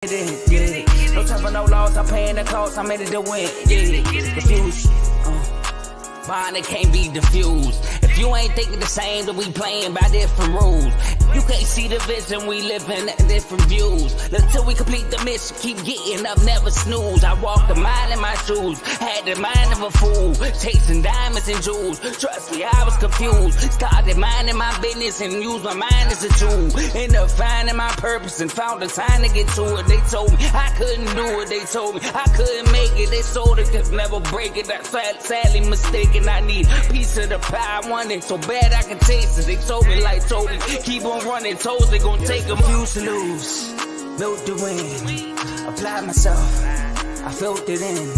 Yeah. No time for no loss, I'm paying the cost, I'm in it to win. Yeah, refuse. Bond that can't be diffused. If you ain't thinking the same, then we playing by different rules. You can't see the vision, we living at different views. Until we complete the mission, keep getting up, never snooze. I walk the mile in my shoes, had the mind of a fool, chasing diamonds and jewels. Trust me, I was confused. Started minding my business and used my mind as a tool. Ended up finding my purpose and found the time to get to it. They told me I couldn't do it. They told me I couldn't make it. They sold it, could never break it. I sadly mistaken. I need a piece of the pie. I want it so bad I can taste it. They told me like Toby, keep on running. Toes they gon' take them. Refuse to lose, built to win. Applied myself, I felt it in.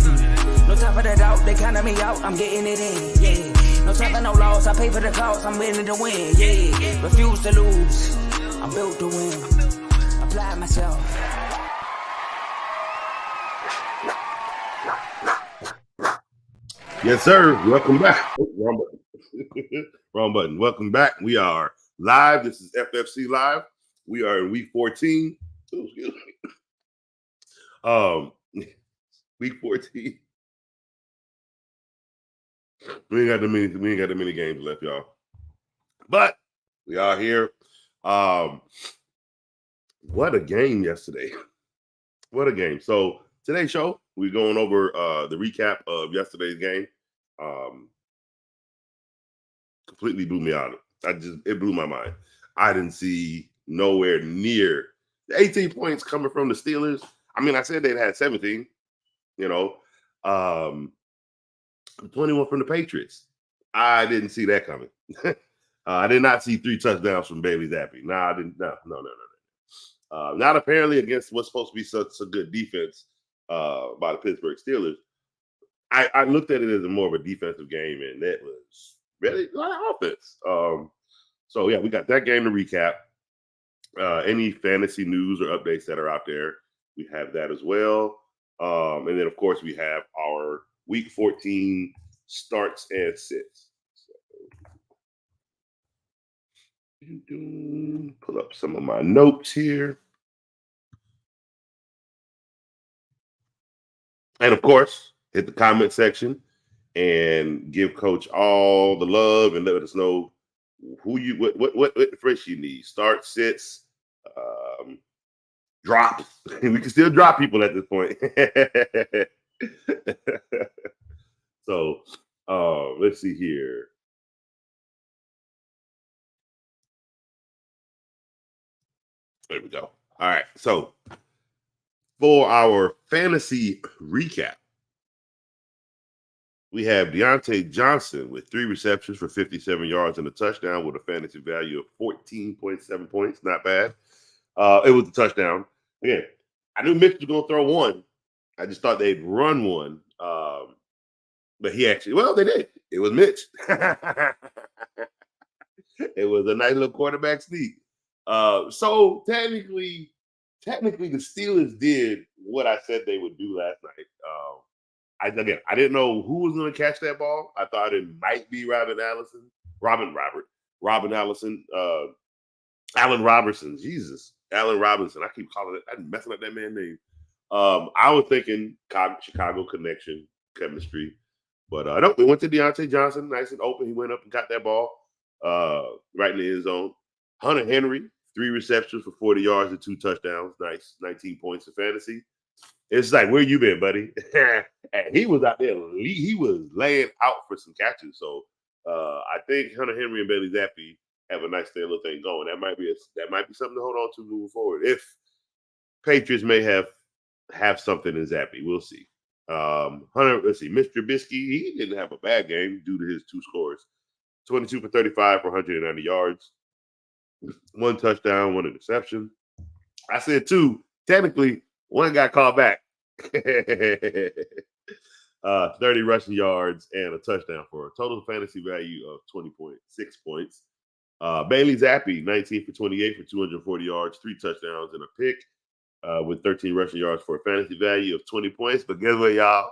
No time for the doubt, they counted me out. I'm getting it in. Yeah. No time for no loss. I pay for the cost. I'm winning to win. Yeah. Refuse to lose. I'm built to win. Applied myself. Yes, sir. Welcome back. Oh, wrong button. Wrong button. Welcome back. We are live. This is FFC Live. We are in week 14. Oh, excuse me. Week 14. We ain't got the many games left, y'all. But we are here. What a game yesterday. What a game. So today's show, we're going over the recap of yesterday's game. Completely blew me out. It blew my mind. I didn't see nowhere near the 18 points coming from the Steelers. I mean, I said they'd had 17, 21 from the Patriots. I didn't see that coming. I did not see 3 touchdowns from Bailey Zappi. No, I didn't. No. Not apparently against what's supposed to be such a good defense by the Pittsburgh Steelers. I looked at it as more of a defensive game, and that was really a lot of offense. So, yeah, we got that game to recap. Any fantasy news or updates that are out there, we have that as well. And then, of course, we have our Week 14 starts and sits. So, pull up some of my notes here. And, of course, hit the comment section and give Coach all the love and let us know what fresh you need. Start, sits, drops. We can still drop people at this point. So let's see here. There we go. All right. So for our fantasy recap, we have Deontay Johnson with 3 receptions for 57 yards and a touchdown with a fantasy value of 14.7 points. Not bad. It was a touchdown. Again, I knew Mitch was going to throw one. I just thought they'd run one. But he actually, they did. It was Mitch. It was a nice little quarterback sneak. So technically, the Steelers did what I said they would do last night. I didn't know who was going to catch that ball. I thought it might be Robin Allison. Allen Robertson. Jesus. Allen Robinson. I keep calling it. I'm messing up that man's name. I was thinking Chicago connection, chemistry. But no, we went to Deontay Johnson, nice and open. He went up and got that ball right in the end zone. Hunter Henry, 3 receptions for 40 yards and 2 touchdowns. Nice, 19 points in fantasy. It's like, where you been, buddy? And he was out there. He was laying out for some catches. So I think Hunter Henry and Bailey Zappi have a nice little thing going. That might be something to hold on to moving forward. If Patriots may have something in Zappi, we'll see. Mr. Trubisky, he didn't have a bad game due to his 2 scores. 22 for 35 for 190 yards. 1 touchdown, 1 interception. I said 2. Technically, 1 got called back. 30 rushing yards and a touchdown for a total fantasy value of 20.6 points. Bailey Zappi, 19 for 28 for 240 yards, 3 touchdowns and a pick with 13 rushing yards for a fantasy value of 20 points. But guess what, y'all?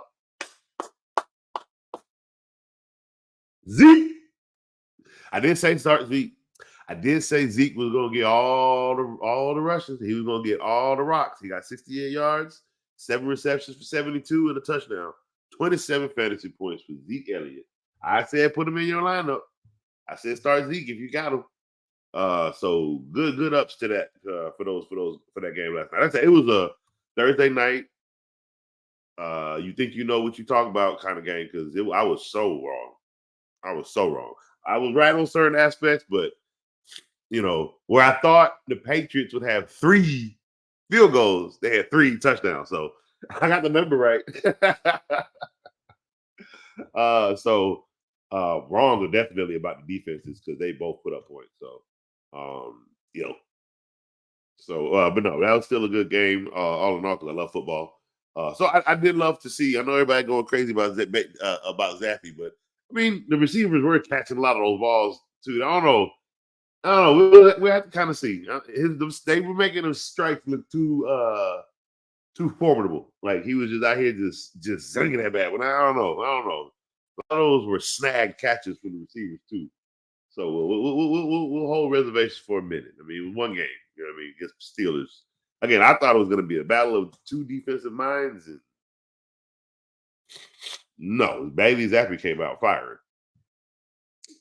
Zeke. I didn't say start Zeke. I did say Zeke was gonna get all the rushes. He was gonna get all the rocks. He got 68 yards, 7 receptions for 72 and a touchdown. 27 fantasy points for Zeke Elliott. I said put him in your lineup. I said start Zeke if you got him. So good ups to that for that game last night. I said it was a Thursday night. You think you know what you talk about kind of game because I was so wrong. I was so wrong. I was right on certain aspects, but where I thought the Patriots would have 3 field goals, they had 3 touchdowns. So I got the number right. Wrong are definitely about the defenses because they both put up points. So, um, you know, but no, that was still a good game. All in all, because I love football. I did love to see. I know everybody going crazy about Zappy, but I mean the receivers were catching a lot of those balls too. I don't know. We have to kind of see. They were making his strikes look too formidable. Like he was just out here just zinging that bad. But I don't know. A lot of those were snag catches for the receivers too. So we'll hold reservations for a minute. I mean, it was one game. You know what I mean? Against the Steelers. Again, I thought it was going to be a battle of 2 defensive minds. And no, Bailey Zappi came out firing.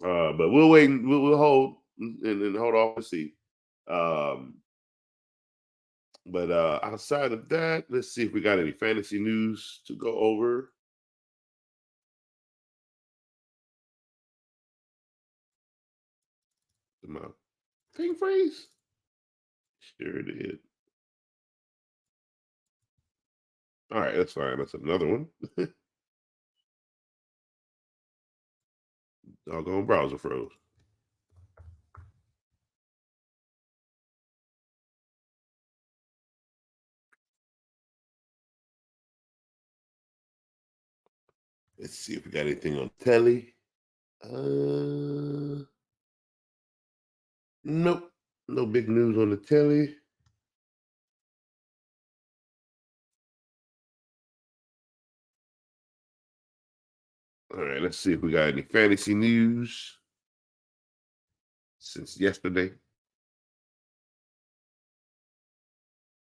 But we'll wait. We'll hold and hold off and see. But outside of that, let's see if we got any fantasy news to go over. My thing phrase? Sure did. All right, that's fine. That's another one. Doggone browser froze. Let's see if we got anything on telly. Nope. No big news on the telly. All right, let's see if we got any fantasy news since yesterday.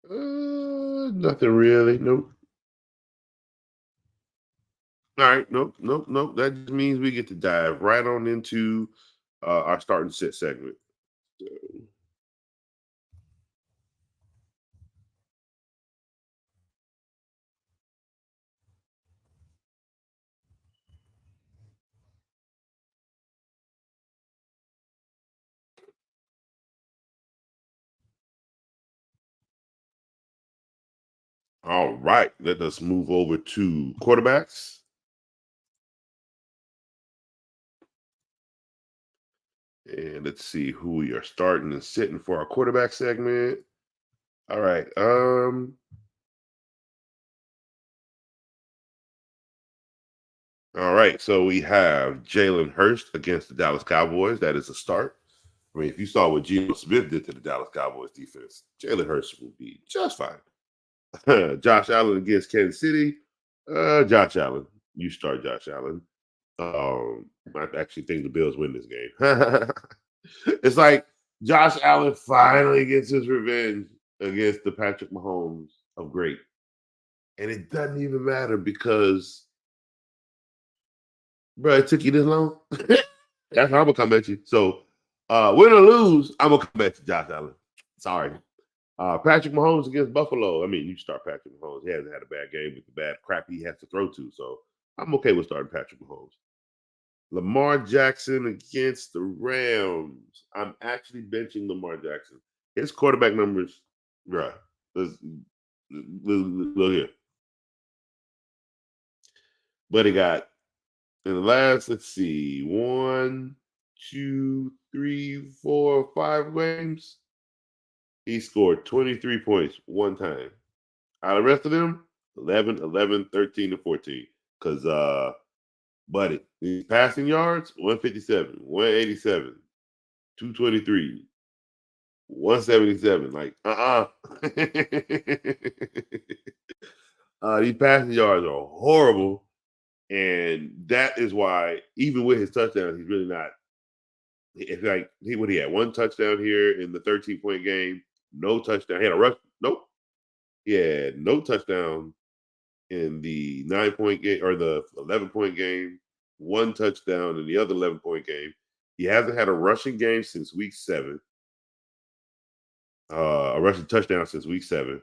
Nothing really. Nope. All right. Nope. That just means we get to dive right on into our start and sit segment. So, all right. Let us move over to quarterbacks. And let's see who we are starting and sitting for our quarterback segment. All right. All right. So we have Jalen Hurst against the Dallas Cowboys. That is a start. I mean, if you saw what Geno Smith did to the Dallas Cowboys defense, Jalen Hurst will be just fine. Josh Allen against Kansas City. Josh Allen. You start Josh Allen. I actually think the Bills win this game. It's like Josh Allen finally gets his revenge against the Patrick Mahomes of great. And it doesn't even matter because, bro, it took you this long. That's how I'm gonna come at you. So, win or lose, I'm gonna come at you, Josh Allen. Sorry. Patrick Mahomes against Buffalo. I mean, you start Patrick Mahomes. He hasn't had a bad game with the bad crap he has to throw to. So I'm okay with starting Patrick Mahomes. Lamar Jackson against the Rams. I'm actually benching Lamar Jackson. His quarterback numbers, bruh. Look here. But he got in the last, let's see, 1, 2, 3, 4, 5 games. He scored 23 points one time. Out of the rest of them, 11, 11, 13, and 14. Because, buddy, his passing yards, 157, 187, 223, 177. Like, these passing yards are horrible. And that is why, even with his touchdown, he's really not What he had 1 touchdown here in the 13-point game, no touchdown. He had a rush. Nope. He had no touchdown in the 9-point game or the 11-point game, 1 touchdown in the other 11-point game. He hasn't had a rushing game since week 7. A rushing touchdown since week 7.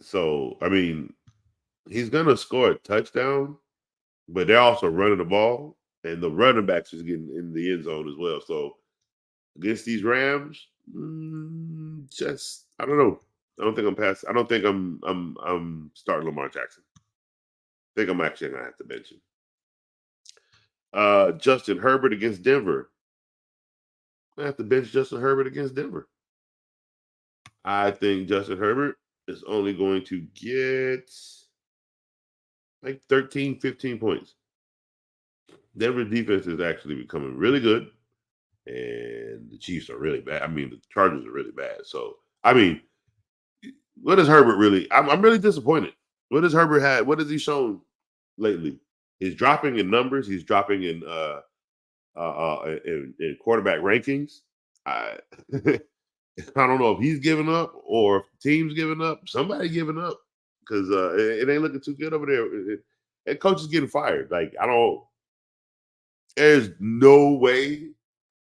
So, I mean, he's gonna score a touchdown, but they're also running the ball, and the running backs is getting in the end zone as well. So against these Rams, just I don't know. I don't think I'm past. I don't think I'm starting Lamar Jackson. I think I'm actually gonna have to bench him. Justin Herbert against Denver. I have to bench Justin Herbert against Denver. I think Justin Herbert is only going to get like 13, 15 points. Denver defense is actually becoming really good, and the Chiefs are really bad. I mean, the Chargers are really bad. So, I mean, what is Herbert really? I'm really disappointed. What has Herbert had? What has he shown lately? He's dropping in numbers. He's dropping in quarterback rankings. I I don't know if he's giving up or if the team's giving up. Somebody giving up because it ain't looking too good over there. And coach is getting fired. Like I don't. There's no way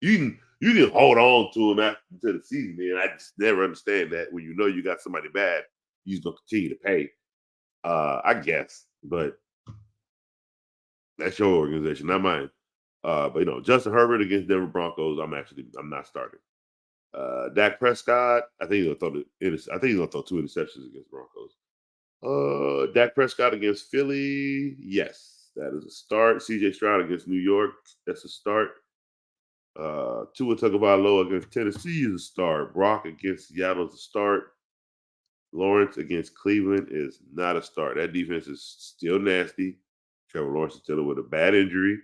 you can hold on to him after the season, man. I just never understand that when you know you got somebody bad, you're gonna continue to pay. I guess, but that's your organization, not mine. But Justin Herbert against Denver Broncos, I'm not starting. Dak Prescott, I think he's gonna throw 2 interceptions against Broncos. Dak Prescott against Philly, yes, that is a start. CJ Stroud against New York, that's a start. Tua Tagovailoa against Tennessee is a start. Brock against Seattle is a start. Lawrence against Cleveland is not a start. That defense is still nasty. Trevor Lawrence is dealing with a bad injury.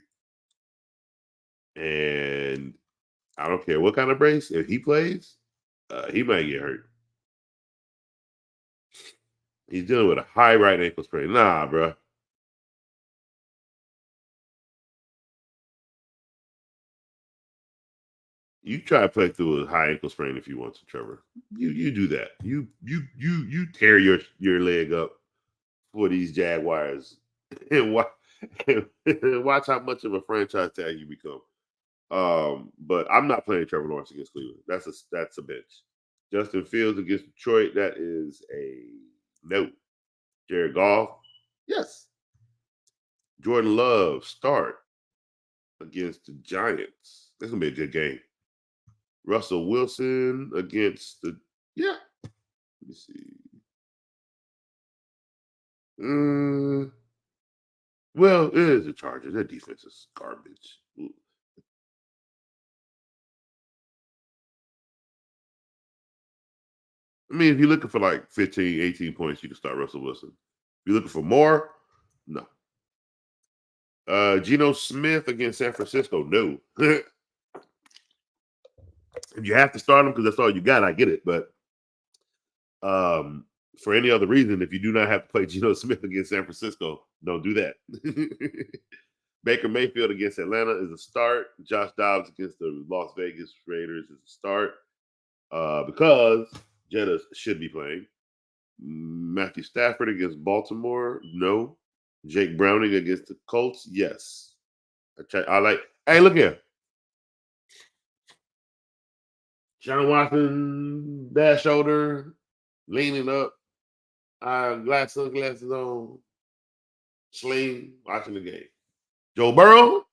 And I don't care what kind of brace. If he plays, he might get hurt. He's dealing with a high right ankle sprain. Nah, bro. You try to play through a high ankle sprain if you want to, Trevor. You do that. You tear your leg up for these Jaguars and watch, watch how much of a franchise tag you become. But I'm not playing Trevor Lawrence against Cleveland. That's a bench. Justin Fields against Detroit, that is a no. Jared Goff, yes. Jordan Love, start against the Giants. That's gonna be a good game. Russell Wilson against yeah. Let me see. Well, it is the Chargers. Their defense is garbage. I mean, if you're looking for like 15, 18 points, you can start Russell Wilson. If you're looking for more, no. Geno Smith against San Francisco, no. If you have to start him because that's all you got, I get it. But for any other reason, if you do not have to play Geno Smith against San Francisco, don't do that. Baker Mayfield against Atlanta is a start. Josh Dobbs against the Las Vegas Raiders is a start because Jetta should be playing. Matthew Stafford against Baltimore, no. Jake Browning against the Colts, yes. I like. Hey, look here. Sean Watson, bad shoulder, leaning up, sunglasses on, sling, watching the game. Joe Burrow,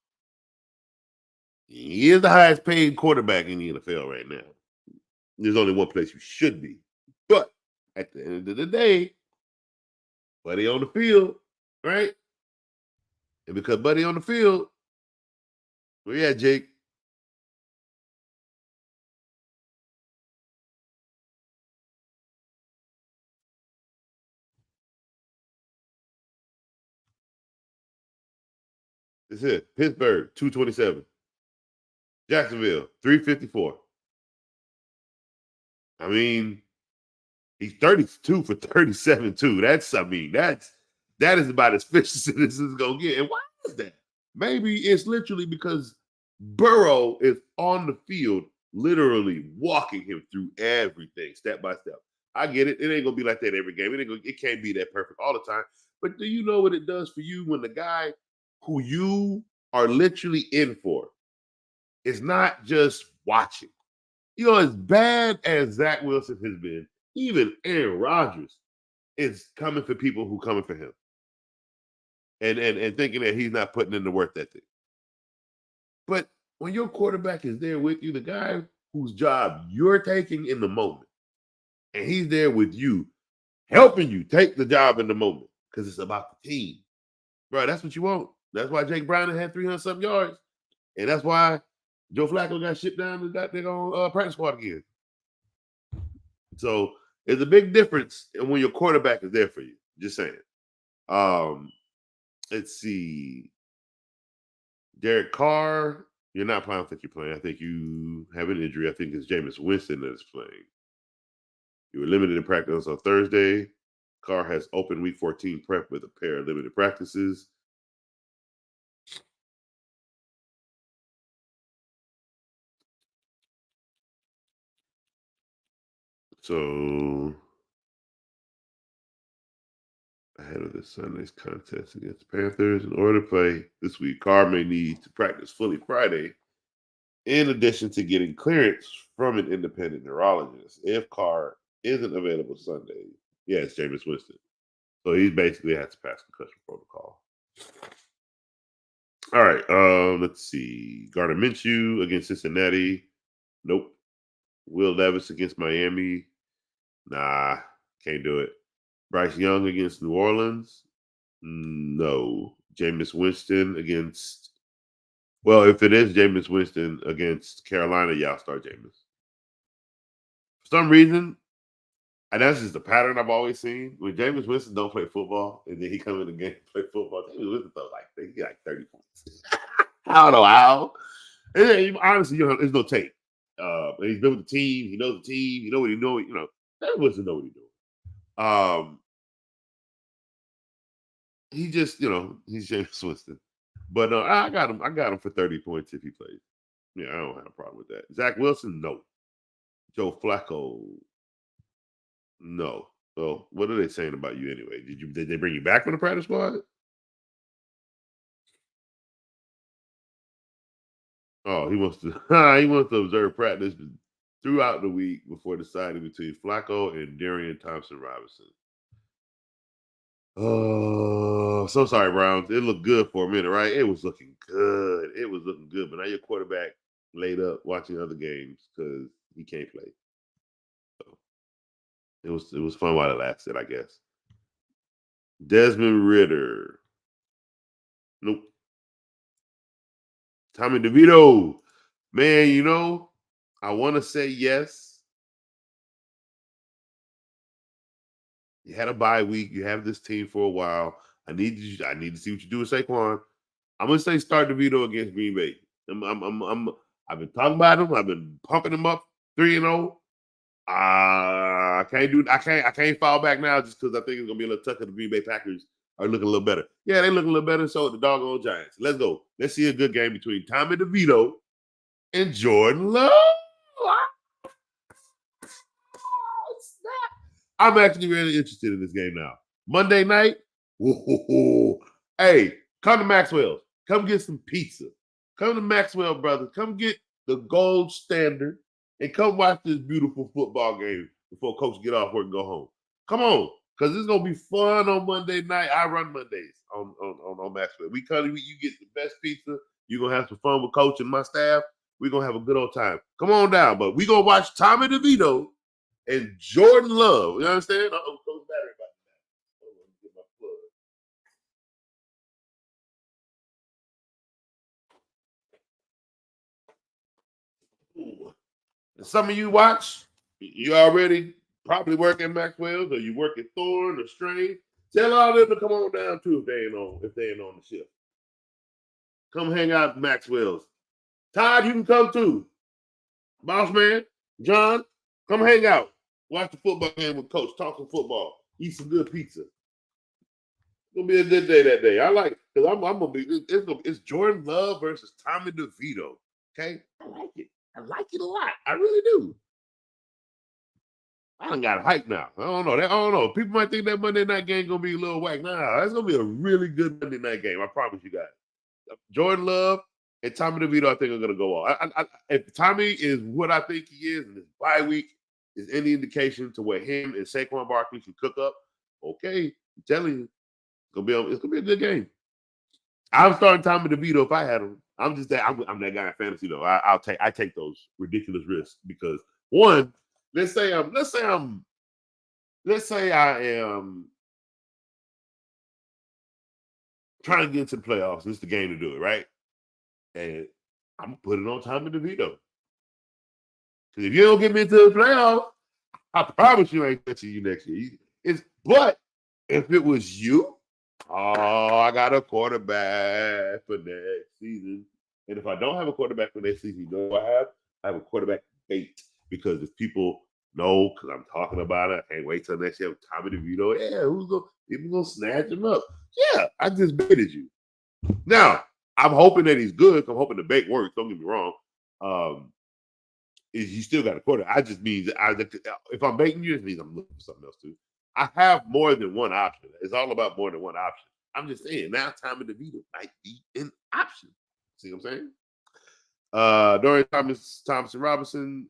he is the highest paid quarterback in the NFL right now. There's only one place you should be. But at the end of the day, Buddy on the field, right? And because Buddy on the field, where you at, Jake? That's it. Pittsburgh, 227. Jacksonville, 354. I mean, he's 32 for 37 too. That's That is about as vicious as this is gonna get. And why is that? Maybe it's literally because Burrow is on the field, literally walking him through everything step by step. I get it. It ain't gonna be like that every game. It can't be that perfect all the time. But do you know what it does for you when the guy who you are literally in for is not just watching? You know, as bad as Zach Wilson has been, even Aaron Rodgers is coming for people who coming for him. And thinking that he's not putting in the work ethic. But when your quarterback is there with you, the guy whose job you're taking in the moment, and he's there with you, helping you take the job in the moment, because it's about the team. Bro, that's what you want. That's why Jake Browning had 300-something yards. And that's why Joe Flacco got shipped down and got their own practice squad again. So there's a big difference when your quarterback is there for you. Just saying. Let's see. Derek Carr, you're not playing. I don't think you're playing. I think you have an injury. I think it's Jameis Winston that is playing. You were limited in practice on Thursday. Carr has open week 14 prep with a pair of limited practices. So ahead of this Sunday's contest against the Panthers, in order to play this week, Carr may need to practice fully Friday, in addition to getting clearance from an independent neurologist. If Carr isn't available Sunday, it's Jameis Winston. So he basically has to pass concussion protocol. All right, let's see. Gardner Minshew against Cincinnati. Nope. Will Levis against Miami. Nah, can't do it. Bryce Young against New Orleans. No. Jameis Winston against. Well, if it is Jameis Winston against Carolina, y'all start Jameis. For some reason, and that's just the pattern I've always seen. When Jameis Winston don't play football, and then he come in the game and play football, Jameis Winston throw he got 30 points. I don't know how. And then, honestly, there's no tape. He's been with the team. He knows the team. He know what he knows. Jameis Winston know what he's doing. He just, he's Jameis Winston. But I got him for 30 points if he plays. Yeah, I don't have a problem with that. Zach Wilson, no. Joe Flacco, no. So what are they saying about you anyway? Did they bring you back from the practice squad? Oh, he wants to observe practice throughout the week before deciding between Flacco and Darian Thompson-Robinson. Oh, so sorry, Browns. It looked good for a minute, right? It was looking good. But now your quarterback laid up watching other games because he can't play. So it was fun while it lasted, I guess. Desmond Ridder. Nope. Tommy DeVito. Man, I want to say yes. You had a bye week. You have this team for a while. I need to see what you do with Saquon. I'm gonna say start DeVito against Green Bay. I've been talking about him. I've been pumping him up 3-0. I can't fall back now just because I think it's gonna be a little tougher. The Green Bay Packers are looking a little better. Yeah, they look a little better. So the doggone Giants. Let's go. Let's see a good game between Tommy DeVito and Jordan Love. I'm actually really interested in this game now. Monday night. Whoa. Hey, come to Maxwell's. Come get some pizza. Come to Maxwell Brothers. Come get the gold standard and come watch this beautiful football game before coach get off work and go home. Come on, because it's gonna be fun on Monday night. I run Mondays on Maxwell. You get the best pizza. You're gonna have some fun with coach and my staff. We're gonna have a good old time. Come on down, but we're gonna watch Tommy DeVito and Jordan Love. You understand? Coach battery about that. Let me get my plug. Ooh. Some of you watch, you already probably work at Maxwell's or you work at Thorn or Strain. Tell all them to come on down too if they ain't on the shift. Come hang out at Maxwell's. Todd, you can come too. Boss man, John, come hang out. Watch the football game with Coach. Talk some football. Eat some good pizza. Gonna be a good day that day. I like because I'm gonna be. It's Jordan Love versus Tommy DeVito. Okay, I like it. I like it a lot. I really do. I done got hype now. I don't know. I don't know. People might think that Monday night game gonna be a little whack. Nah, that's gonna be a really good Monday night game. I promise you guys. Jordan Love and Tommy DeVito, I think are gonna go off. If Tommy is what I think he is, and his bye week is any indication to where him and Saquon Barkley can cook up, okay, I'm telling you, it's gonna be a good game. I'm starting Tommy DeVito if I had him. I'm just that I'm that guy in fantasy though. I take those ridiculous risks because one, let's say I am trying to get into the playoffs. This is the game to do it, right? And I'm putting on Tommy DeVito. Because if you don't get me into the playoffs, I promise you I ain't touching you next year. But if it was you, I got a quarterback for next season. And if I don't have a quarterback for next season, you know what I have? I have a quarterback bait. Because if people know, because I'm talking about it, I can't wait till next year with Tommy DeVito. Yeah, people gonna snatch him up? Yeah, I just baited you. Now, I'm hoping that he's good. I'm hoping the bait works. Don't get me wrong. Is you still got a quarter. I just mean if I'm baiting you, it means I'm looking for something else too. I have more than one option. It's all about more than one option. I'm just saying now Tommy DeVito might be an option. See what I'm saying? Dorian Thompson Robinson,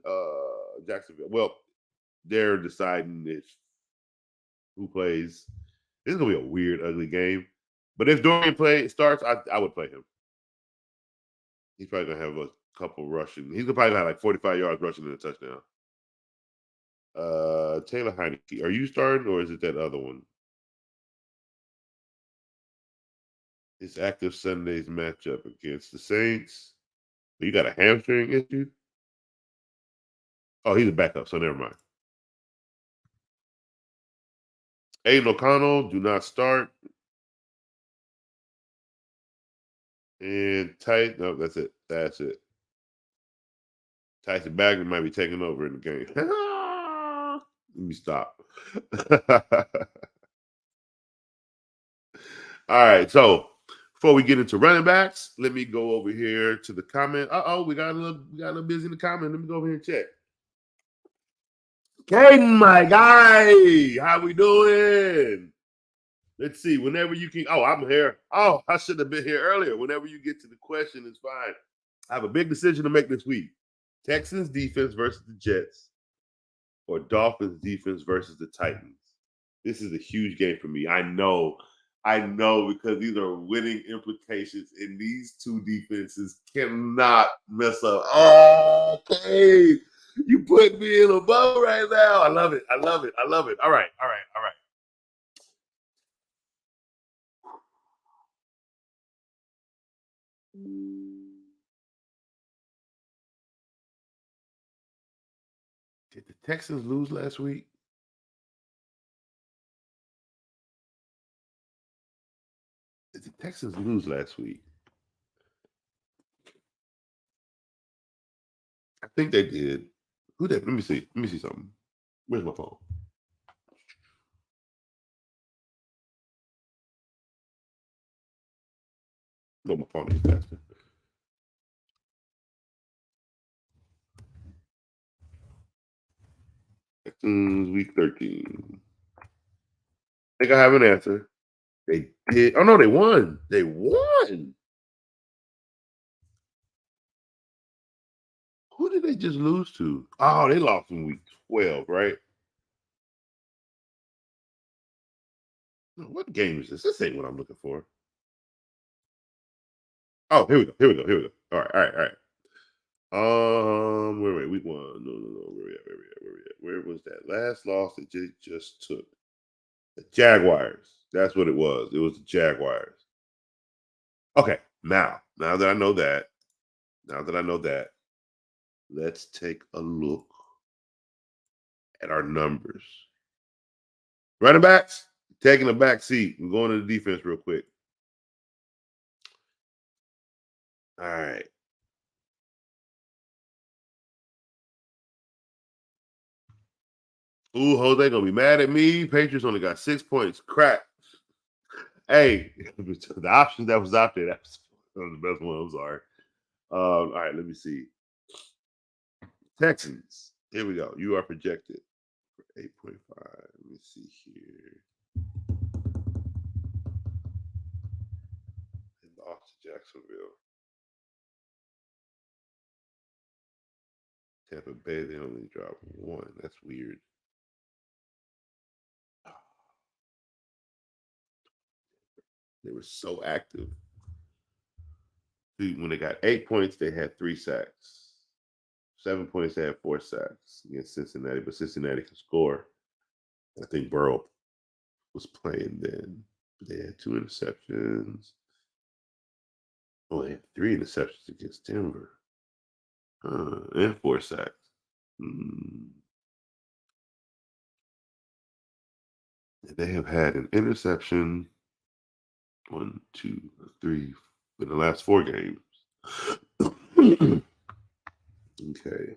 Jacksonville. Well, they're deciding who plays. This is gonna be a weird, ugly game. But if Dorian starts, I would play him. He's probably gonna have a couple rushing. He's gonna probably have like 45 yards rushing and a touchdown. Taylor Heineke. Are you starting or is it that other one? His active Sunday's matchup against the Saints. You got a hamstring issue? Oh, he's a backup, so never mind. Aiden O'Connell, do not start. And no, that's it. That's it. Tyson Bagger might be taking over in the game. Let me stop. All right, so before we get into running backs, let me go over here to the comment. We got a little busy in the comment. Let me go over here and check. Caden, my guy, how we doing? Let's see. Whenever you can. Oh, I'm here. Oh, I should have been here earlier. Whenever you get to the question, it's fine. I have a big decision to make this week. Texans defense versus the Jets, or Dolphins defense versus the Titans. This is a huge game for me. I know, because these are winning implications, and these two defenses cannot mess up. Oh, okay. You put me in a bow right now. I love it. All right. Did the Texans lose last week? Did the Texans lose last week? I think they did. Who did? Let me see. Let me see something. Where's my phone? No, my phone is faster. Texans week 13. I think I have an answer. They did. Oh no, they won. They won. Who did they just lose to? Oh, they lost in week 12, right? What game is this? This ain't what I'm looking for. Oh, here we go. All right. Wait, week 1. No. Where we at? Where was that last loss that they just took? The Jaguars. That's what it was. It was the Jaguars. Okay, now that I know that, let's take a look at our numbers. Running backs, taking a back seat. We're going to the defense real quick. All right. Ooh, Jose gonna be mad at me. Patriots only got 6 points. Crap. Hey, the options that was out there, that was the best one. I'm sorry. All right, let me see. Texans. Here we go. You are projected for 8.5. Let me see here. They lost to Jacksonville. Tampa Bay, they only dropped one. That's weird. They were so active. When they got 8 points, they had 3 sacks. 7 points, they had 4 sacks against Cincinnati, but Cincinnati can score. I think Burrow was playing then. They had 2 interceptions. Oh, they had 3 interceptions against Denver. And 4 sacks. They have had an interception 1, 2, 3 in the last 4 games. Okay.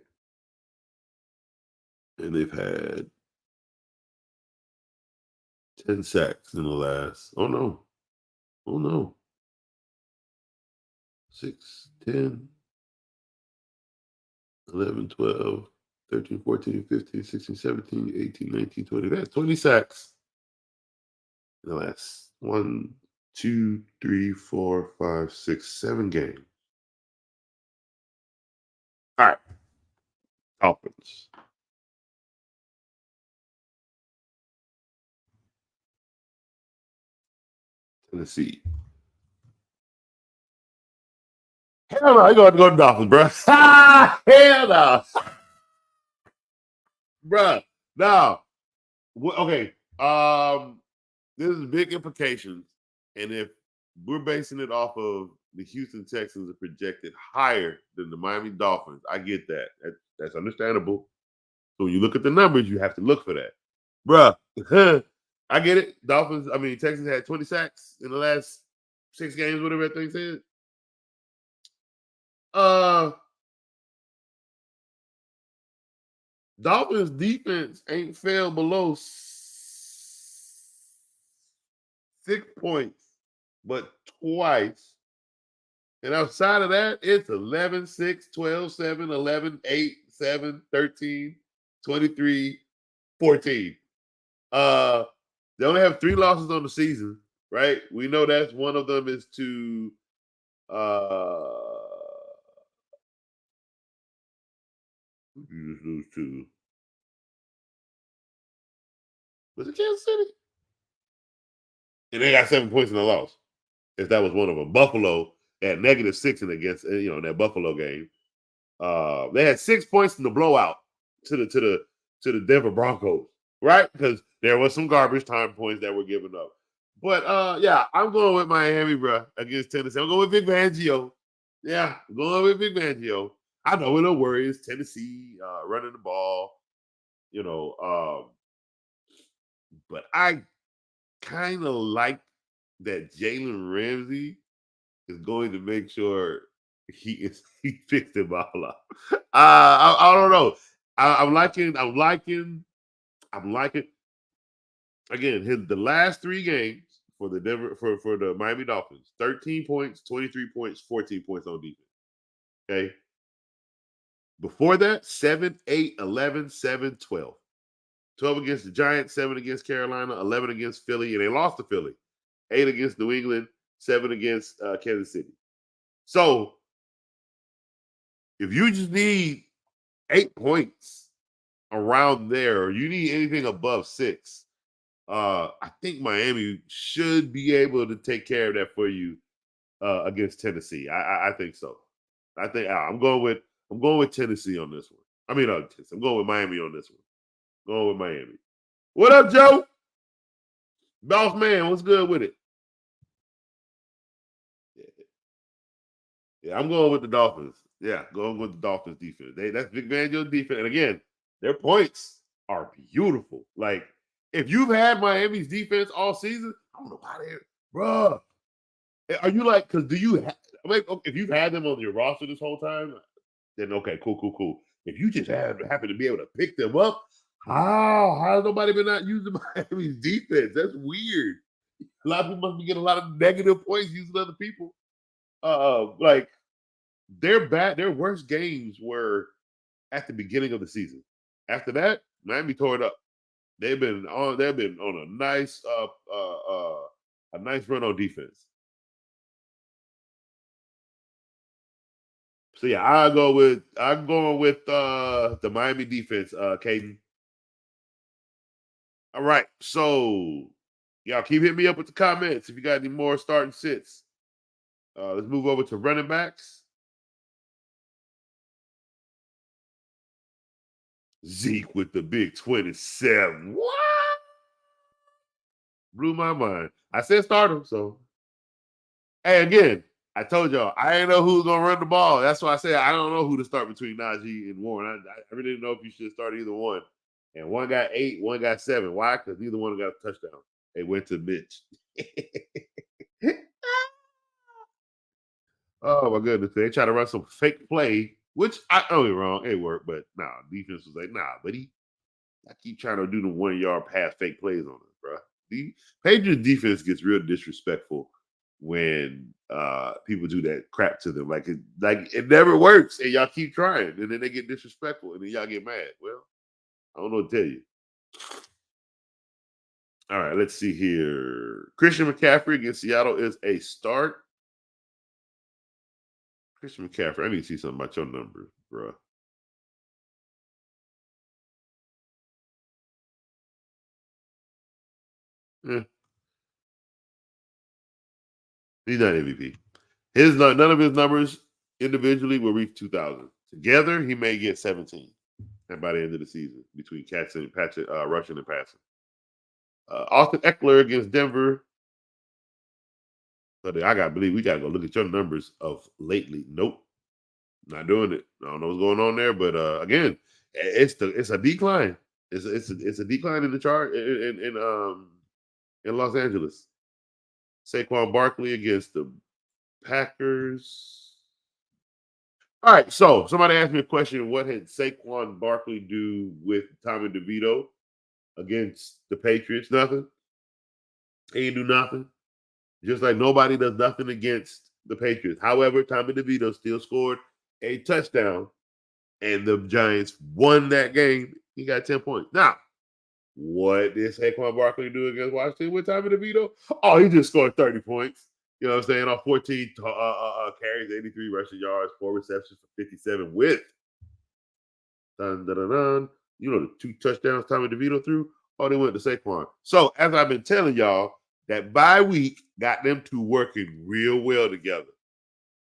And they've had 10 sacks in the last. Oh no. 6, 10, 11, 12, 13, 14, 15, 16, 17, 18, 19, 20. That's 20 sacks in the last 1, 2, 3, 4, 5, 6, 7 games. All right. Dolphins. Tennessee. Hell no, I got to go to Dolphins, bro. Hell no. Bruh. Now, okay. This is big implications. And if we're basing it off of the Houston Texans are projected higher than the Miami Dolphins, I get that. That's understandable. So when you look at the numbers, you have to look for that. Bruh, I get it. Texans had 20 sacks in the last 6 games, whatever that thing said. Dolphins defense ain't fell below 6 points, but twice. And outside of that, it's 11, 6, 12, 7, 11, 8, 7, 13, 23, 14. They only have 3 losses on the season, right? We know that's one of them is to who did you just lose to? Was it Kansas City? And they got 7 points in the loss. If that was one of them. Buffalo at -6 in against in that Buffalo game. They had 6 points in the blowout to the Denver Broncos, right? Because there was some garbage time points that were given up. But yeah, I'm going with Miami, bro, against Tennessee. I'm going with Big Fangio. Yeah, I'm going with Big Fangio. I know it'll worry. It's Tennessee running the ball, but I kind of like that Jalen Ramsey is going to make sure he picks the ball up. I don't know. I'm liking. Again, the last 3 games for the for the Miami Dolphins: 13 points, 23 points, 14 points on defense. Okay. Before that, 7, 8, 11, 7, 12. 12 against the Giants, 7 against Carolina, 11 against Philly, and they lost to Philly. 8 against New England, 7 against Kansas City. So if you just need 8 points around there, or you need anything above 6, I think Miami should be able to take care of that for you against Tennessee. I think so. I think I'm going with Tennessee on this one. I'm going with Miami on this one. Going with Miami. What up, Joe? Boss man, what's good with it? Yeah, I'm going with the Dolphins. Yeah, going with the Dolphins defense. That's Vic Fangio's defense. And again, their points are beautiful. Like, if you've had Miami's defense all season, I don't know why bruh. Are you like, because if you've had them on your roster this whole time, then okay, cool. If you just happen to be able to pick them up, how has nobody been not using Miami's defense? That's weird. A lot of people must be getting a lot of negative points using other people. Like their worst games were at the beginning of the season. After that, Miami tore it up. They've been on a nice run on defense. So yeah, I'm going with the Miami defense, Caden. All right. So y'all keep hitting me up with the comments if you got any more starting sits. Let's move over to running backs. Zeke with the big 27. What? Blew my mind. I said start him. So, hey, again, I told y'all I didn't know who's gonna run the ball. That's why I said I don't know who to start between Najee and Warren. I really didn't know if you should start either one. And one got 8, one got 7. Why? Because neither one got a touchdown. They went to Mitch. Oh my goodness. They try to run some fake play, which I don't get wrong. It worked, but nah, defense was like, nah, buddy. I keep trying to do the 1 yard pass fake plays on us, bro. The Patriots defense gets real disrespectful when people do that crap to them. Like it never works, and y'all keep trying, and then they get disrespectful, and then y'all get mad. Well, I don't know what to tell you. All right, let's see here. Christian McCaffrey against Seattle is a start. Christian McCaffrey, I need to see something about your numbers, bro. Eh, he's not MVP. None of his numbers individually will reach 2,000. Together, he may get 17. And by the end of the season, between catching and rushing and passing. Austin Eckler against Denver. But I gotta believe we gotta go look at your numbers of lately. Nope, not doing it. I don't know what's going on there, but again, it's a decline. It's a decline in the chart in Los Angeles. Saquon Barkley against the Packers. All right, so somebody asked me a question. What had Saquon Barkley do with Tommy DeVito against the Patriots? Nothing. He didn't do nothing. Just like nobody does nothing against the Patriots. However, Tommy DeVito still scored a touchdown, and the Giants won that game. He got 10 points. Now, what did Saquon Barkley do against Washington with Tommy DeVito? Oh, he just scored 30 points. You know what I'm saying? On 14 carries, 83 rushing yards, 4 receptions for 57 with you know the 2 touchdowns Tommy DeVito threw. Oh, they went to Saquon. So as I've been telling y'all, that bye week got them two working real well together.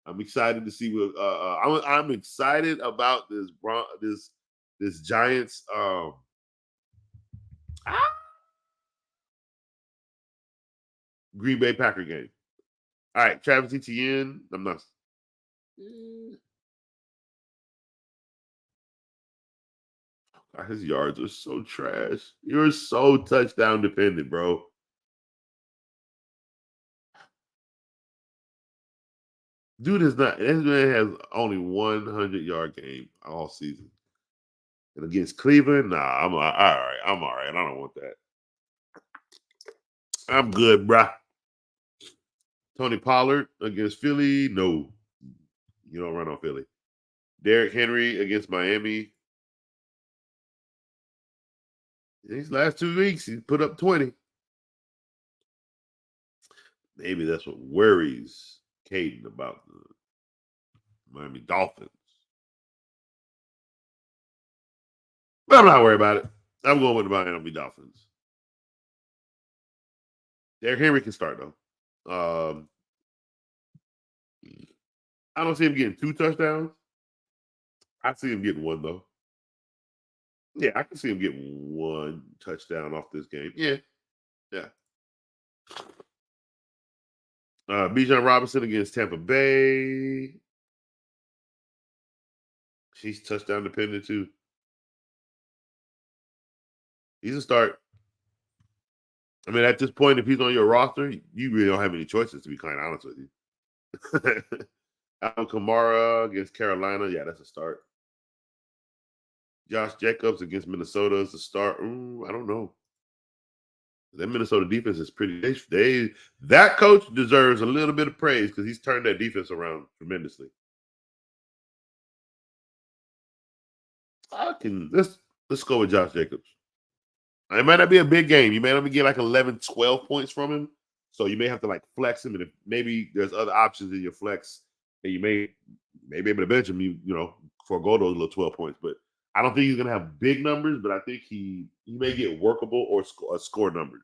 I'm excited to see what I'm excited about this Giants Green Bay Packer game. All right, Travis Etienne. I'm not. His yards are so trash. You're so touchdown dependent, bro. Dude is not. This man has only 100-yard game all season. And against Cleveland, nah, I'm all right. I'm all right. I don't want that. I'm good, bruh. Tony Pollard against Philly, no. You don't run on Philly. Derrick Henry against Miami. These last 2 weeks, he put up 20. Maybe that's what worries Caden about the Miami Dolphins. But I'm not worried about it. I'm going with the Miami Dolphins. Derrick Henry can start, though. I don't see him getting 2 touchdowns. I see him getting 1, though. Yeah, I can see him getting 1 touchdown off this game. Yeah. Bijan Robinson against Tampa Bay. She's touchdown dependent, too. He's a start. I mean, at this point, if he's on your roster, you really don't have any choices, to be quite honest with you. Alvin Kamara against Carolina. Yeah, that's a start. Josh Jacobs against Minnesota is a start. I don't know. That Minnesota defense is pretty. That coach deserves a little bit of praise because he's turned that defense around tremendously. Let's go with Josh Jacobs. It might not be a big game. You may only get like 11, 12 points from him. So you may have to like flex him, and if maybe there's other options in your flex, and you may be able to bench him. You know, forego those little 12 points. But I don't think he's gonna have big numbers. But I think he may get workable or score numbers.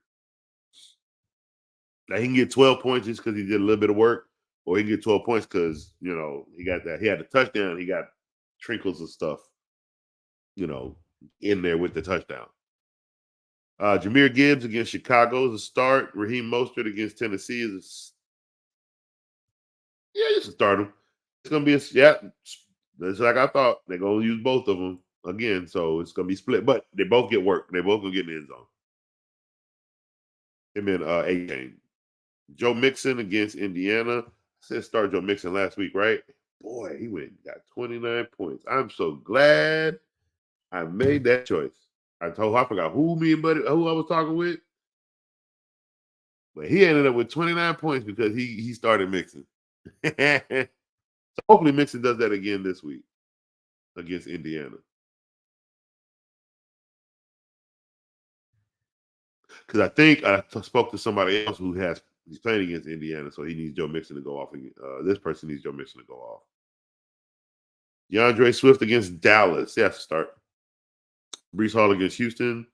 Now he can get 12 points just because he did a little bit of work, or he can get 12 points because he had the touchdown. He got trinkles and stuff, in there with the touchdown. Jahmyr Gibbs against Chicago is a start. Raheem Mostert against Tennessee is you should start him. It's gonna be that's like I thought. They're gonna use both of them again, so it's gonna be split. But they both get work. They both gonna get in the end zone. And then A-Chain. Joe Mixon against Indiana. I said start Joe Mixon last week, right? Boy, he went and got 29 points. I'm so glad I made that choice. I forgot who I was talking with. But he ended up with 29 points because he started Mixon. So hopefully Mixon does that again this week against Indiana. Because I think I spoke to somebody else he's playing against Indiana, so he needs Joe Mixon to go off. This person needs Joe Mixon to go off. DeAndre Swift against Dallas. He has to start. Breece Hall against Houston.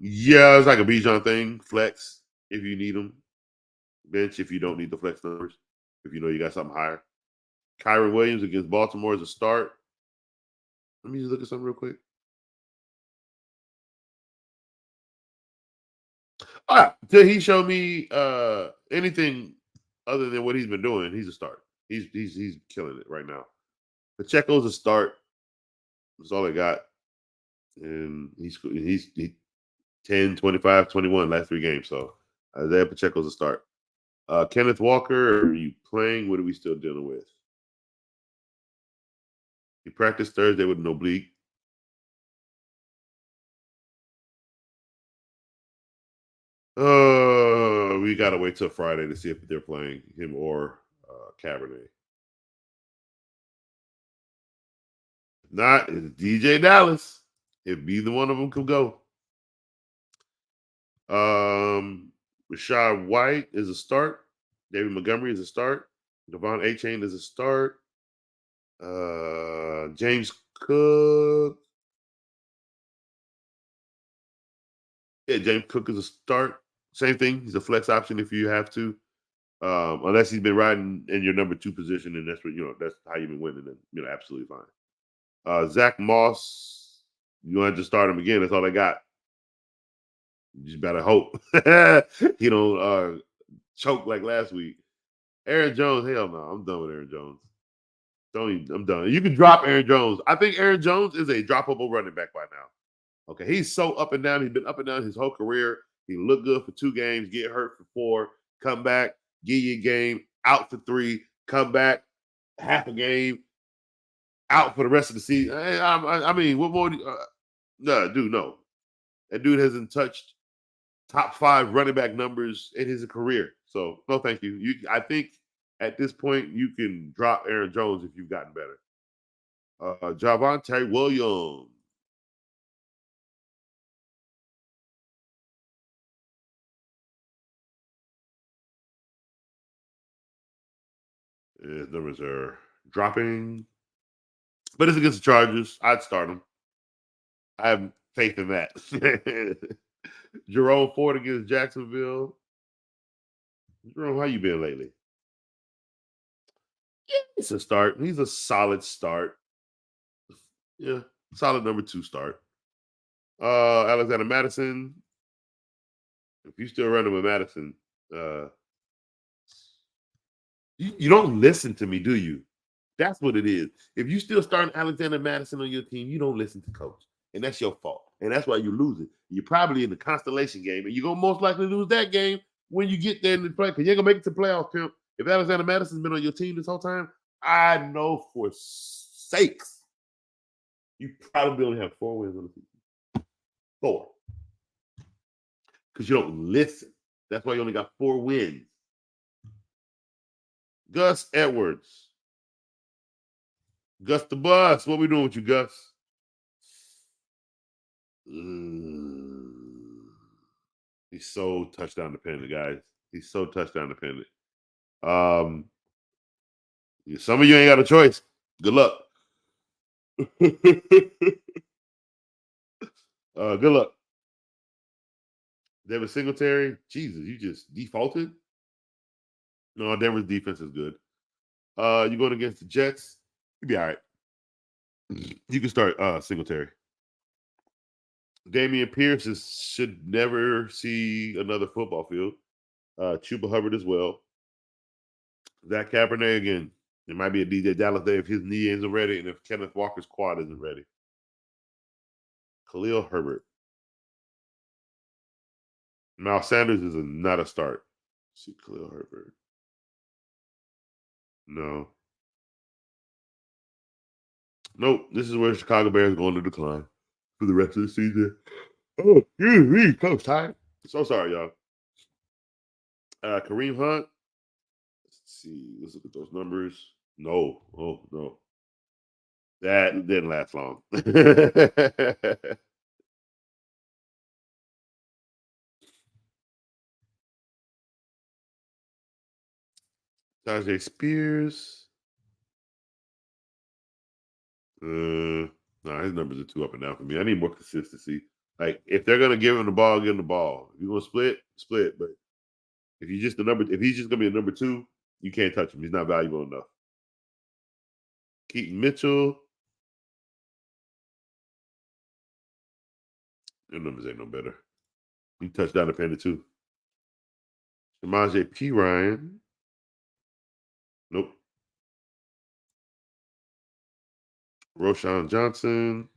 It's like a Bijan thing. Flex if you need them. Bench if you don't need the flex numbers. If you know you got something higher. Kyron Williams against Baltimore is a start. Let me just look at something real quick. Till he showed me anything other than what he's been doing, he's a start. He's killing it right now. Pacheco's a start. That's all I got. And he's 10, 25, 21 last 3 games. So Isaiah Pacheco's a start. Kenneth Walker, are you playing? What are we still dealing with? He practiced Thursday with an oblique. We gotta wait till Friday to see if they're playing him or Cabernet. If not, it's DJ Dallas. If neither one of them can go. Rashad White is a start. David Montgomery is a start. Devon A-Chain is a start. James Cook. Yeah, James Cook is a start. Same thing. He's a flex option if you have to. Unless he's been riding in your number 2 position, and that's what that's how you've been winning, then absolutely fine. Zach Moss, you don't have to start him again. That's all I got. You just better hope he don't choke like last week. Aaron Jones, hell no, I'm done with Aaron Jones. I'm done. You can drop Aaron Jones. I think Aaron Jones is a droppable running back by now. Okay, he's so up and down. He's been up and down his whole career. He looked good for 2 games, get hurt for 4, come back, give you a game, out for 3, come back, half a game, out for the rest of the season. I mean, what more? No, dude, no. That dude hasn't touched top 5 running back numbers in his career. So, no, thank you. I think at this point, you can drop Aaron Jones if you've gotten better. Javonte Williams. His numbers are dropping. But it's against the Chargers. I'd start him. I have faith in that. Jerome Ford against Jacksonville. Jerome, how you been lately? Yeah, it's a start. He's a solid start. Yeah, solid number 2 start. Alexander Madison. If you still running with Madison, you don't listen to me, do you? That's what it is. If you still starting Alexander Madison on your team, you don't listen to coach. And that's your fault. And that's why you lose it. You're probably in the constellation game, and you're going to most likely lose that game when you get there in the play, because you ain't going to make it to playoff, Pimp. If Alexander Madison's been on your team this whole time, I know for sakes you probably only have 4 wins on the season. 4. Because you don't listen. That's why you only got 4 wins. Gus Edwards. Gus the Bus. What we doing with you, Gus? He's so touchdown dependent, guys. He's so touchdown dependent. Some of you ain't got a choice. Good luck. Good luck. Devin Singletary. Jesus, you just defaulted? No, Denver's defense is good. You going against the Jets? You'll be all right. You can start Singletary. Damian Pierce should never see another football field. Chuba Hubbard as well. Zach Cabernet again. It might be a DJ Dallas day if his knee isn't ready and if Kenneth Walker's quad isn't ready. Khalil Herbert. Miles Sanders is not a start. Let's see, Khalil Herbert. No. Nope. This is where Chicago Bears going to decline for the rest of the season. Oh, excuse me, Coach Ty. So sorry, y'all. Kareem Hunt. Let's see. Let's look at those numbers. No. Oh, no. That didn't last long. Tajay Spears. No, his numbers are too up and down for me. I need more consistency. Like, if they're gonna give him the ball, give him the ball. If you're gonna split. But if he's just gonna be a number 2, you can't touch him. He's not valuable enough. Keaton Mitchell. Their numbers ain't no better. He touchdown dependent too. Samaje P. Ryan. Nope. Roshan Johnson.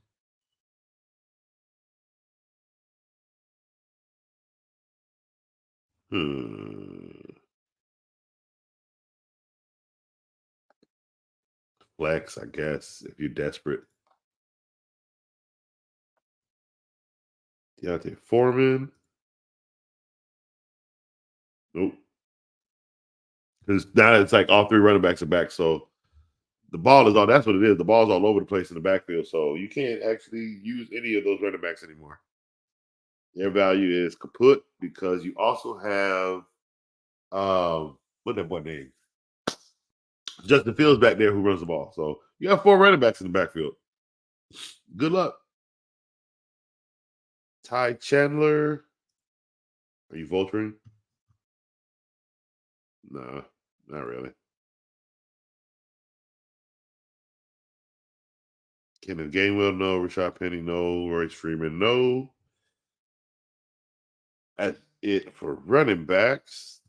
Flex, I guess, if you're desperate. Deontay Foreman. Nope. Because now it's like all 3 running backs are back. So the ball is all, that's what it is. The ball's all over the place in the backfield. So you can't actually use any of those running backs anymore. Their value is kaput because you also have, what's that boy name? Justin Fields back there who runs the ball. So you have 4 running backs in the backfield. Good luck. Ty Chandler. Are you vulturing? No, not really. Kenneth Gainwell, no. Rashad Penny, no. Royce Freeman, no. That's it for running backs.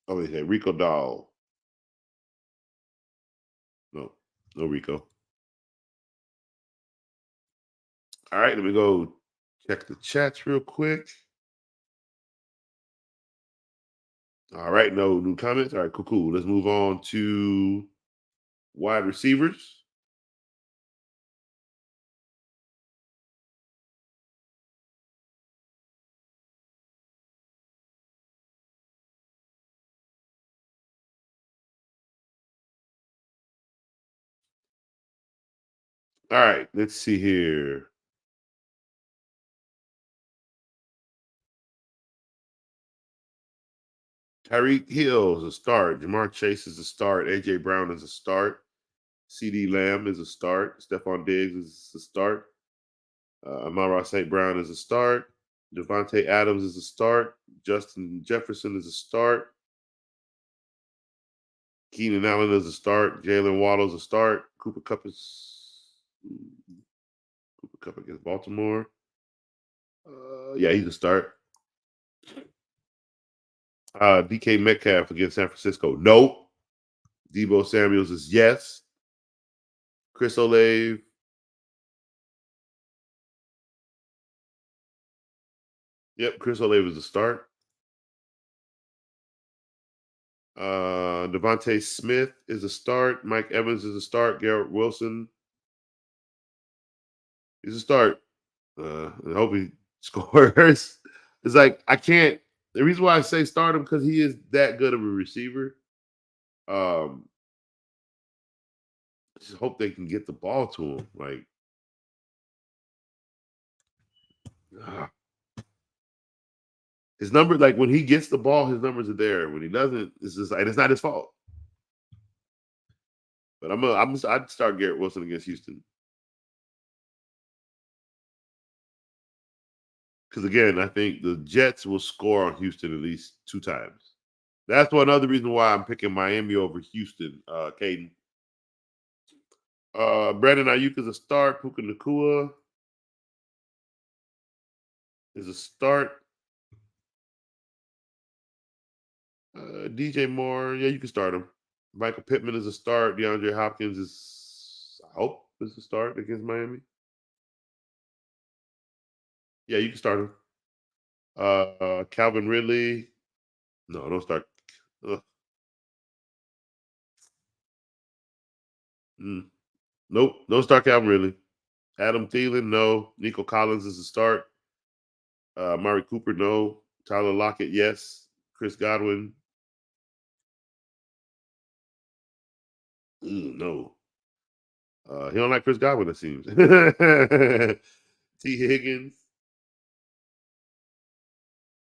Oh, they had Rico Dahl. No Rico. All right, let me go check the chats real quick. All right, no new comments. All right, cool. Let's move on to wide receivers. All right, let's see here. Tyreek Hill is a start. Jamar Chase is a start. A.J. Brown is a start. C.D. Lamb is a start. Stephon Diggs is a start. Amon-Ra St. Brown is a start. Devontae Adams is a start. Justin Jefferson is a start. Keenan Allen is a start. Jalen Waddle is a start. Cooper Kupp against Baltimore. Yeah, he's a start. DK Metcalf against San Francisco. Nope. Debo Samuels is yes. Chris Olave. Yep, Chris Olave is a start. Devontae Smith is a start. Mike Evans is a start. Garrett Wilson is a start. I hope he scores. It's like I can't. The reason why I say start him because he is that good of a receiver. Um, just hope they can get the ball to him. Like, ah. His number, like when he gets the ball, his numbers are there. When he doesn't, it's just like it's not his fault. But I'd start Garrett Wilson against Houston because again, I think the Jets will score on Houston at least 2 times. That's one other reason why I'm picking Miami over Houston. Caden, Brandon Ayuk is a start. Puka Nakua is a start. DJ Moore, yeah, you can start him. Michael Pittman is a start. DeAndre Hopkins is, I hope, is a start against Miami. Yeah, you can start him. Calvin Ridley. No, don't start. Nope, don't start Calvin Ridley. Adam Thielen, no. Nico Collins is a start. Mari Cooper, no. Tyler Lockett, yes. Chris Godwin, no. He don't like Chris Godwin, it seems. T. Higgins,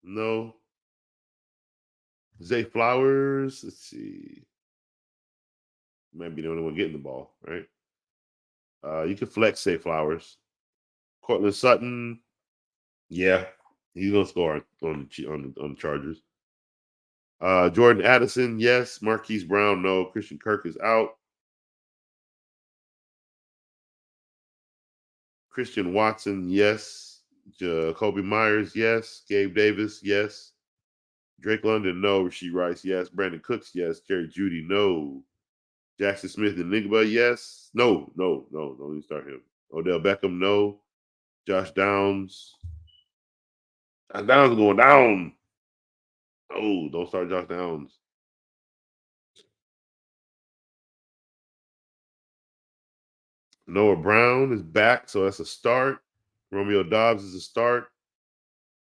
no. Zay Flowers, let's see. Might be the only one getting the ball, right? You can flex Zay Flowers. Cortland Sutton, yeah, he's gonna score on the Chargers. Jordan Addison, yes. Marquise Brown, no. Christian Kirk is out. Christian Watson, yes. Jacoby Myers, yes. Gabe Davis, yes. Drake London, no. Rasheed Rice, yes. Brandon Cooks, yes. Jerry Judy, no. Jackson Smith and Nigba, yes. No. Don't even start him. Odell Beckham, no. Josh Downs. Josh Downs is going down. Oh, don't start Josh Downs. Noah Brown is back, so that's a start. Romeo Dobbs is a start.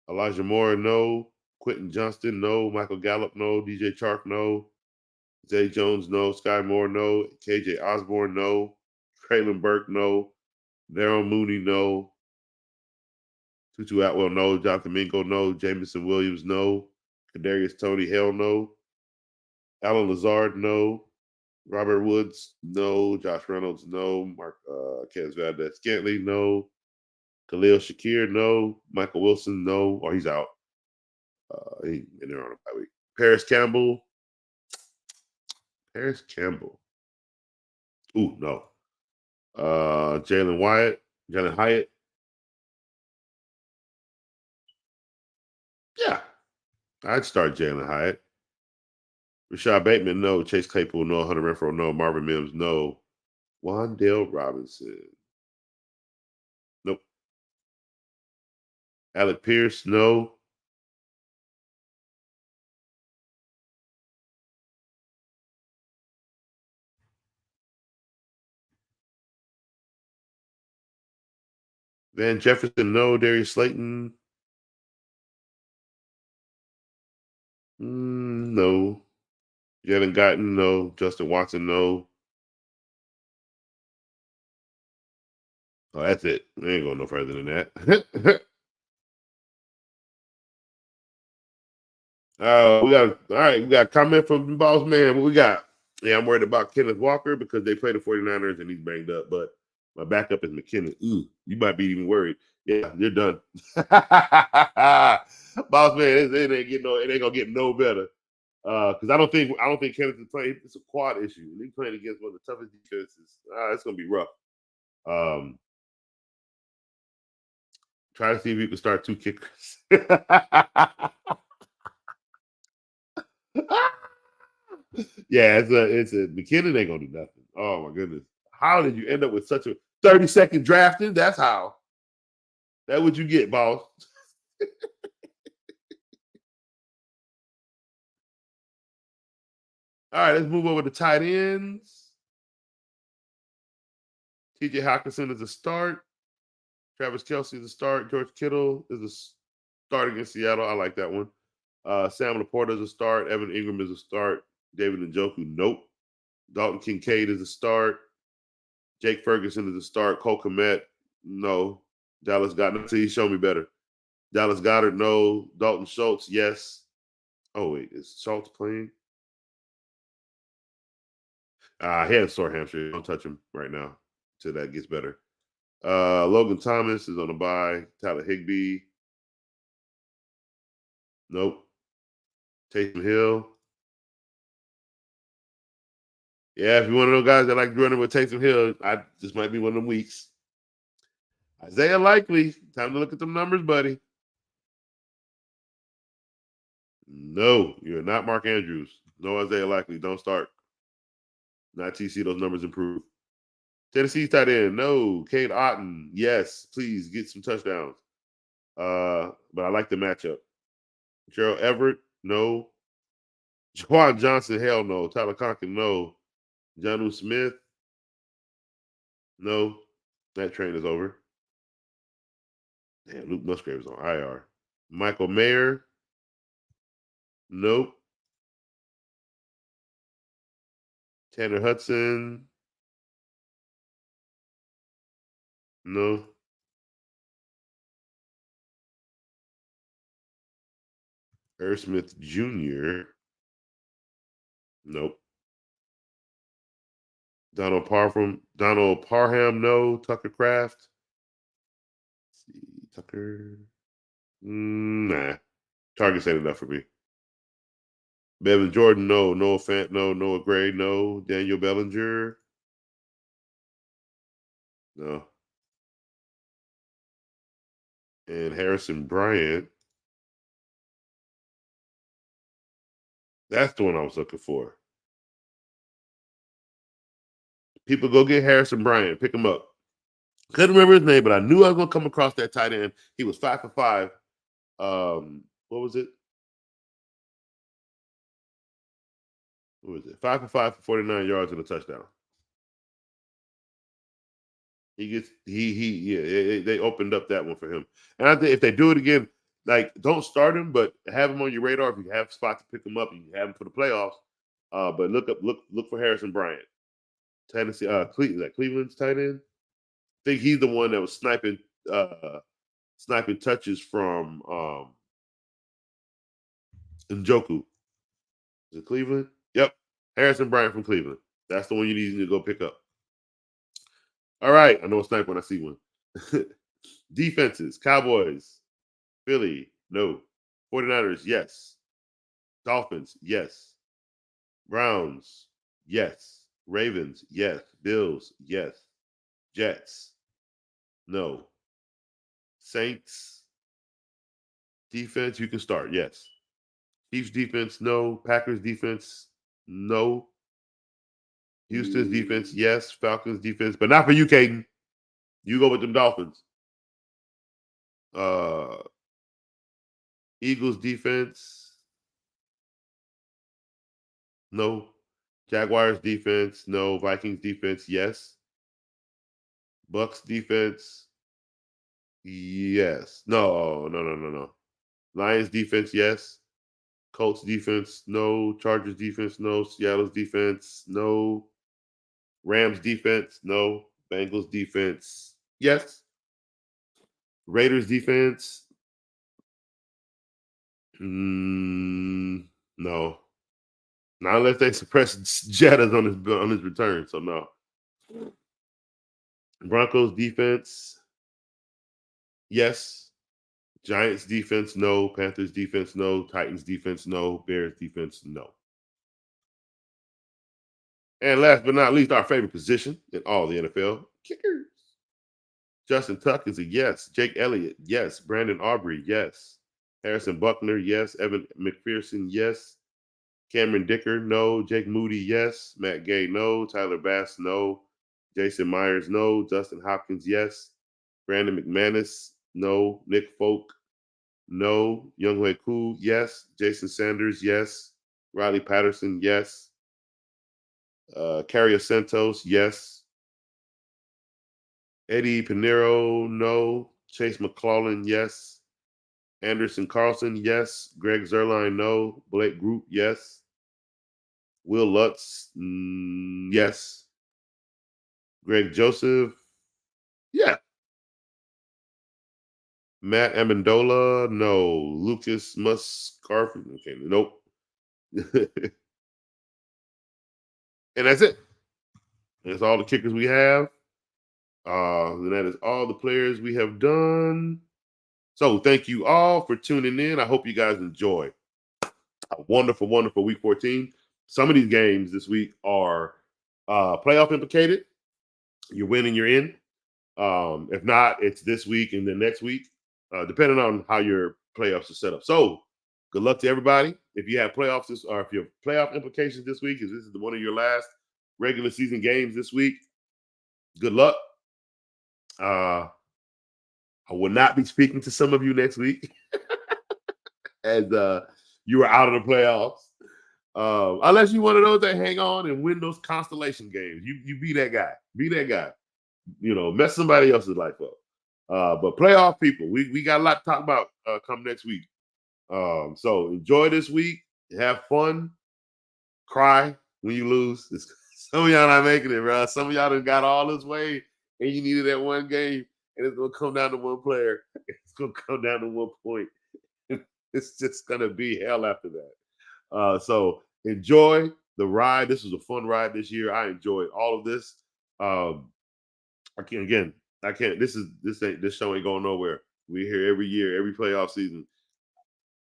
Elijah Moore, no. Quentin Johnston, no. Michael Gallup, no. DJ Chark, no. Zay Jones, no. Sky Moore, no. KJ Osborne, no. Traylon Burke, no. Daryl Mooney, no. Tutu Atwell, no. Jonathan Mingo, no. Jameson Williams, no. Kadarius Toney, hell no. Alan Lazard, no. Robert Woods, no. Josh Reynolds, no. Mark Kez Valdez Scantley, no. Khalil Shakir, no. Michael Wilson, no. Or he's out. He in there on a bye week. Paris Campbell. Paris Campbell. Ooh, no. Jalen Hyatt. Yeah, I'd start Jalen Hyatt. Rashad Bateman, no. Chase Claypool, no. Hunter Renfro, no. Marvin Mims, no. Wandale Robinson. Nope. Alec Pierce, no. Van Jefferson, no. Darius Slayton, no. Jalen Guyton, no. Justin Watson, no. Oh, that's it. We ain't going no further than that. We got all right. We got a comment from the boss man. What we got? Yeah, I'm worried about Kenneth Walker because they play the 49ers and he's banged up. But my backup is McKinnon. Ooh, you might be even worried. Yeah, you're done. Boss man, it ain't gonna get no better. Because I don't think Kenneth is playing. It's a quad issue. And he's playing against one of the toughest defenses. It's gonna be rough. Try to see if you can start 2 kickers. Yeah, it's a McKinnon ain't gonna do nothing. Oh my goodness. How did you end up with such a 30-second drafting? That's how. That's what you get, boss. All right, let's move over to tight ends. TJ Hawkinson is a start. Travis Kelsey is a start. George Kittle is a start against Seattle. I like that one. Sam Laporta is a start. Evan Ingram is a start. David Njoku, nope. Dalton Kincaid is a start. Jake Ferguson is a start. Cole Kmet, no. Dallas Goddard, see, show me better. Dallas Goddard, no. Dalton Schultz, yes. Oh, wait, is Schultz playing? He has a sore hamstring. Don't touch him right now until that gets better. Logan Thomas is on a bye. Tyler Higbee, nope. Taysom Hill. Yeah, if you're one of those guys that like running with Taysom Hill, this might be one of them weeks. Isaiah Likely, time to look at them numbers, buddy. No, you're not Mark Andrews. No Isaiah Likely. Don't start. Not TC. Those numbers improve. Tennessee's tight end. No. Cade Otton. Yes. Please get some touchdowns. But I like the matchup. Gerald Everett. No. Jawan Johnson. Hell no. Tyler Conklin. No. Jonnu Smith. No. That train is over. Damn, Luke Musgrave's on IR. Michael Mayer. Nope. Tanner Hudson. No. Irv Smith Jr. Nope. Donald Parham, no. Tucker Kraft. Let's see. Tucker. Nah. Targets ain't enough for me. Bevan Jordan, no. Noah Fant, no. Noah Gray, no. Daniel Bellinger. No. And Harrison Bryant. That's the one I was looking for. People go get Harrison Bryant. Pick him up. Couldn't remember his name, but I knew I was going to come across that tight end. He was 5 for 5. What was it? What was it? 5 for 5 for 49 yards and a touchdown. They opened up that one for him. And I think if they do it again, like don't start him, but have him on your radar. If you have a spot to pick him up, you can have him for the playoffs. But look for Harrison Bryant. Tennessee, Cleveland's tight end. I think he's the one that was sniping touches from Njoku. Is it Cleveland? Yep. Harrison Bryant from Cleveland. That's the one you need to go pick up. All right. I know a snipe when I see one. Defenses. Cowboys. Philly. No. 49ers. Yes. Dolphins. Yes. Browns. Yes. Ravens. Yes. Bills. Yes. Jets. No. Saints. Defense. You can start. Yes. Chiefs defense. No. Packers defense. No. Houston's defense, yes. Falcons defense, but not for you, Caden. You go with them Dolphins. Eagles defense, no. Jaguars defense, no. Vikings defense, yes. Bucks defense, yes. No. Lions defense, yes. Colts defense, no. Chargers defense, no. Seattle's defense, no. Rams defense, no. Bengals defense, yes. Raiders defense, no. Not unless they suppress Jettas on his return, so no. Broncos defense, yes. Giants defense, no. Panthers defense, no. Titans defense, no. Bears defense, no. And last but not least, our favorite position in all the NFL, kickers. Justin Tuck is a yes. Jake Elliott, yes. Brandon Aubrey, yes. Harrison Buckner, yes. Evan McPherson, yes. Cameron Dicker, no. Jake Moody, yes. Matt Gay, no. Tyler Bass, no. Jason Myers, no. Dustin Hopkins, yes. Brandon McManus, no. Nick Folk, no. Younghoe Koo, yes. Jason Sanders, yes. Riley Patterson, yes. Carrier Santos, yes. Eddie Pinero, no. Chase McClellan, yes. Anderson Carlson, yes. Greg Zerline, no. Blake Group, yes. Will Lutz, yes. Greg Joseph, yeah. Matt Amendola, no. Lucas Muscarf, okay, nope. And that's it. That's all the kickers we have. And that is all the players we have done. So thank you all for tuning in. I hope you guys enjoy a wonderful, wonderful week 14. Some of these games this week are playoff implicated. You're winning, you're in. If not, it's this week and then next week, depending on how your playoffs are set up. So good luck to everybody. If you have playoffs or if you have playoff implications this week, because this is one of your last regular season games this week, good luck. I will not be speaking to some of you next week as you are out of the playoffs. Unless you're one of those that hang on and win those constellation games. You be that guy. Be that guy. Mess somebody else's life up. But playoff people, we got a lot to talk about come next week. So enjoy this week. Have fun. Cry when you lose. Some of y'all not making it, bro. Some of y'all done got all this way and you needed that one game. And it's going to come down to one player. It's going to come down to one point. It's just going to be hell after that. So enjoy the ride. This was a fun ride this year. I enjoyed all of this. I can't. This show ain't going nowhere. We're here every year, every playoff season.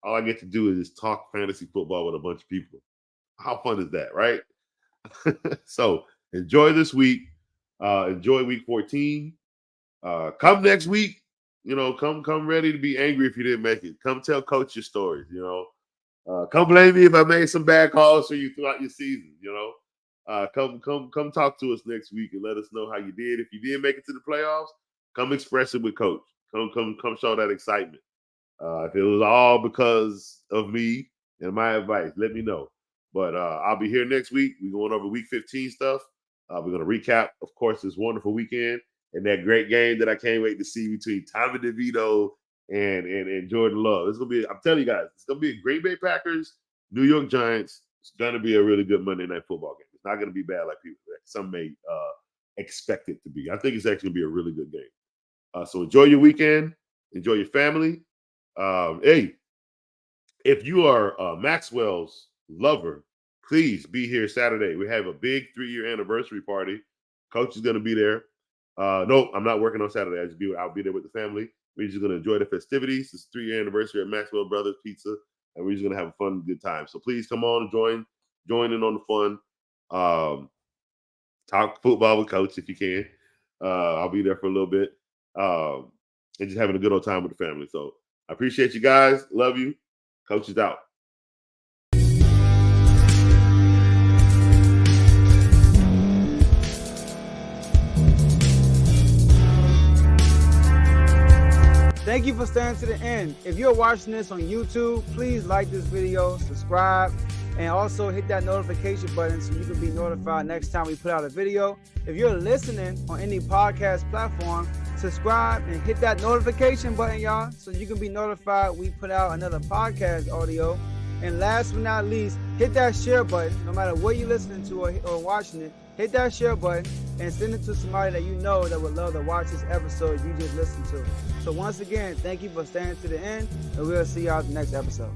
All I get to do is just talk fantasy football with a bunch of people. How fun is that, right? So enjoy this week. Enjoy week 14. Come next week, come ready to be angry if you didn't make it. Come tell coach your stories, come blame me if I made some bad calls for you throughout your season, come talk to us next week and let us know how you did. If you did make it to the playoffs, come express it with coach. Come show that excitement. If it was all because of me and my advice, let me know. But I'll be here next week. We're going over week 15 stuff. We're going to recap, of course, this wonderful weekend and that great game that I can't wait to see between Tommy DeVito and Jordan Love. I'm telling you guys, it's going to be a Green Bay Packers, New York Giants. It's going to be a really good Monday Night Football game. It's not going to be bad like some may expect it to be. I think it's actually going to be a really good game. So enjoy your weekend. Enjoy your family. Hey, if you are Maxwell's lover, please be here Saturday. We have a big 3-year anniversary party. Coach is going to be there. No, I'm not working on Saturday. I'll be there with the family. We're just going to enjoy the festivities. It's 3-year anniversary at Maxwell Brothers Pizza, and we're just going to have a fun, good time. So please come on and join in on the fun. Talk football with Coach if you can. I'll be there for a little bit. And just having a good old time with the family. So I appreciate you guys. Love you. Coach is out. Thank you for staying to the end. If you're watching this on YouTube, please like this video, subscribe, and also hit that notification button so you can be notified next time we put out a video. If you're listening on any podcast platform, subscribe and hit that notification button, y'all, so you can be notified we put out another podcast audio. And last but not least, hit that share button. No matter what you're listening to or watching it, hit that share button and send it to somebody that you know that would love to watch this episode you just listened to. So once again, thank you for staying to the end, and we'll see y'all at the next episode.